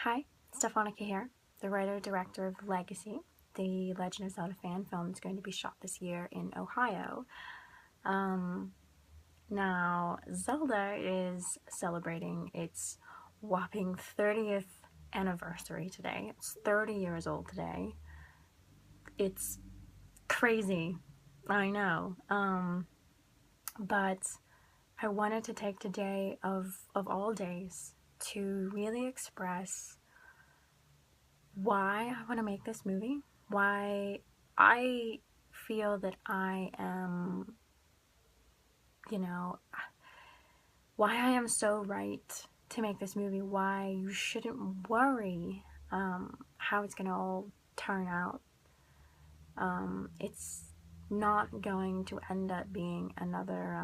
Hi, Stephonika here, the writer-director of Legacy. The Legend of Zelda Fan Film is going to be shot this year in Ohio. Now, Zelda is celebrating its whopping 30th anniversary today. It's 30 years old today. It's crazy, I know. But I wanted to take today of all days to really express why I want to make this movie, why I feel that I am, why I am so right to make this movie, why you shouldn't worry how it's going to all turn out. It's not going to end up being another,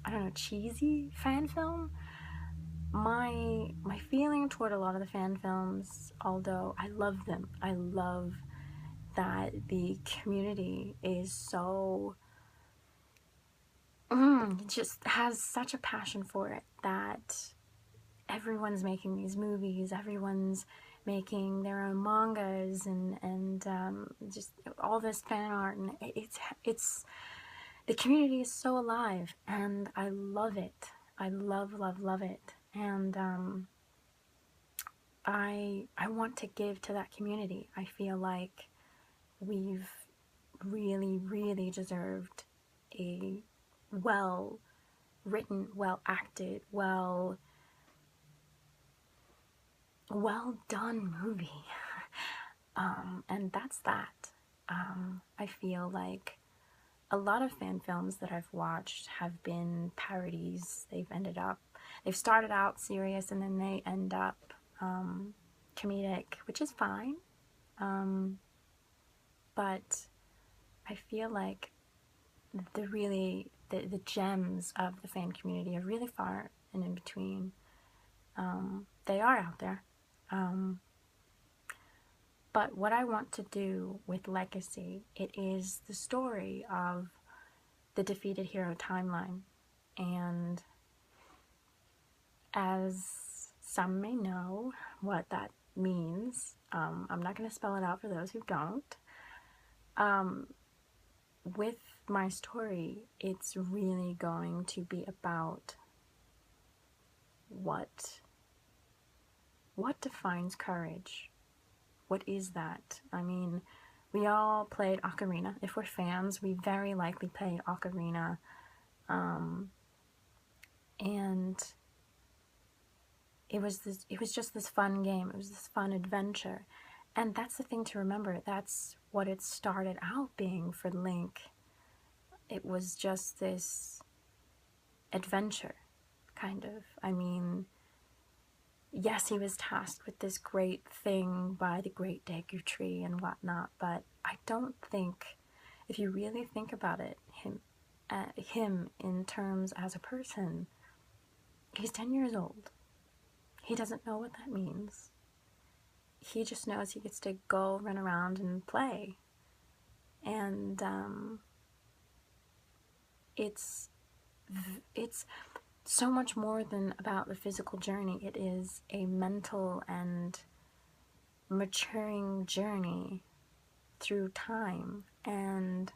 I don't know, cheesy fan film. My feeling toward a lot of the fan films, although I love them, I love that the community is so, just has such a passion for it, that everyone's making these movies, everyone's making their own mangas, and just all this fan art, and it's the community is so alive, and I love it. I love it. And I want to give to that community. I feel like we've really deserved a well written, well acted, well done movie. And that's that. I feel like a lot of fan films that I've watched have been parodies. They've started out serious and then they end up comedic, which is fine. But I feel like the gems of the fan community are really far and in between. They are out there. But what I want to do with Legacy, it is the story of the defeated hero timeline. And as some may know what that means, I'm not going to spell it out for those who don't. With my story, it's really going to be about what defines courage. What is that? I mean, we all played Ocarina. If we're fans, we very likely played Ocarina. And it was just this fun game. It was this fun adventure. And that's the thing to remember. That's what it started out being for Link. It was just this adventure, kind of. I mean, yes, he was tasked with this great thing by the great Deku Tree and whatnot, but I don't think, if you really think about it, him in terms as a person, he's 10 years old. He doesn't know what that means. He just knows he gets to go run around and play. And it's so much more than about the physical journey. It is a mental and maturing journey through time, and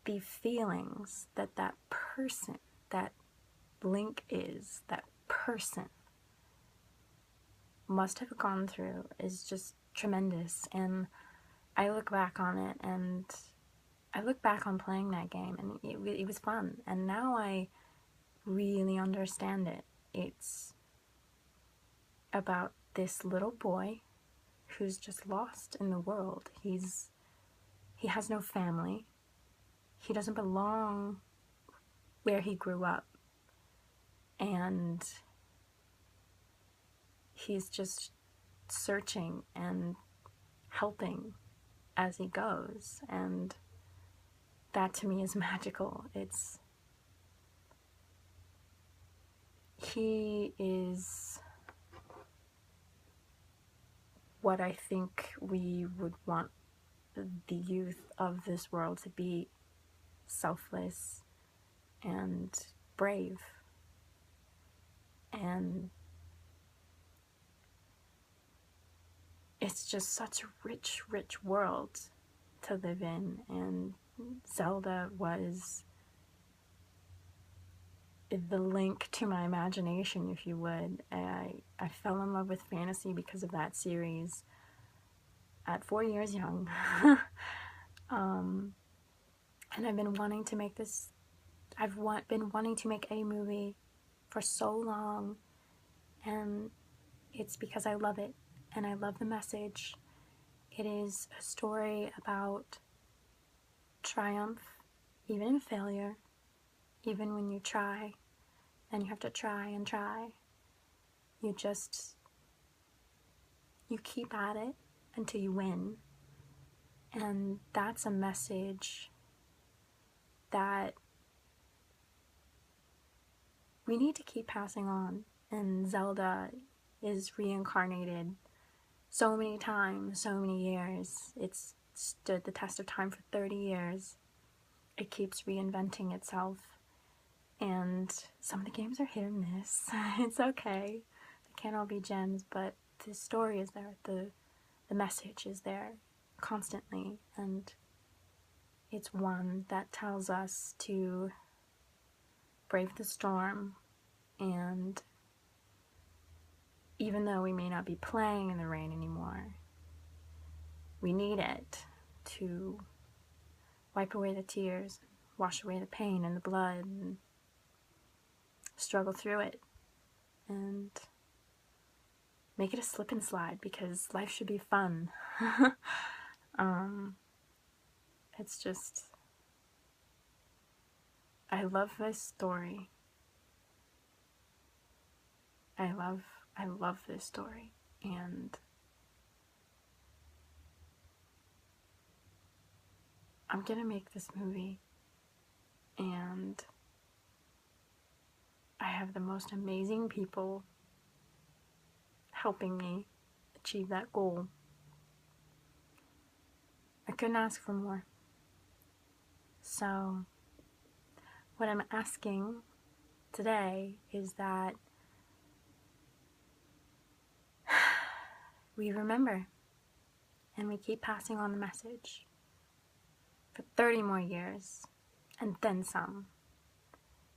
the feelings that person, that Link is, that person must have gone through is just tremendous. And I look back on it, and I look back on playing that game, and it was fun. And now I really understand it. It's about this little boy who's just lost in the world. He has no family. He doesn't belong where he grew up. And he's just searching and helping as he goes. And that to me is magical. He is what I think we would want the youth of this world to be: selfless and brave. And it's just such a rich, rich world to live in. And Zelda was the link to my imagination, if you would. I fell in love with fantasy because of that series at 4 years young. And I've been wanting to make this, been wanting to make a movie for so long, and it's because I love it, and I love the message. It is a story about triumph, even in failure, even when you try, and you have to try and try. You keep at it until you win. And that's a message that we need to keep passing on. And Zelda is reincarnated so many times, so many years. It's stood the test of time for 30 years. It keeps reinventing itself. And some of the games are hit or miss. It's okay. They can't all be gems, but the story is there. The message is there constantly. And it's one that tells us to brave the storm. And even though we may not be playing in the rain anymore, we need it to wipe away the tears, wash away the pain and the blood, and struggle through it, and make it a slip and slide, because life should be fun. It's just, I love this story. I love this story, and I'm gonna make this movie, and I have the most amazing people helping me achieve that goal. I couldn't ask for more. So, what I'm asking today is that we remember and we keep passing on the message for 30 more years and then some.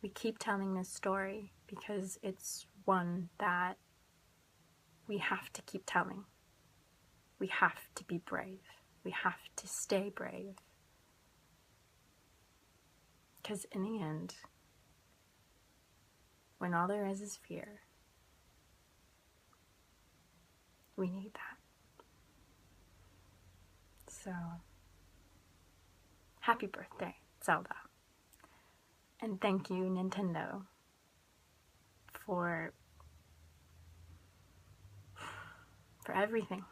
We keep telling this story because it's one that we have to keep telling. We have to be brave. We have to stay brave. Because in the end, when all there is fear, we need that. So, happy birthday, Zelda. And thank you, Nintendo, for everything.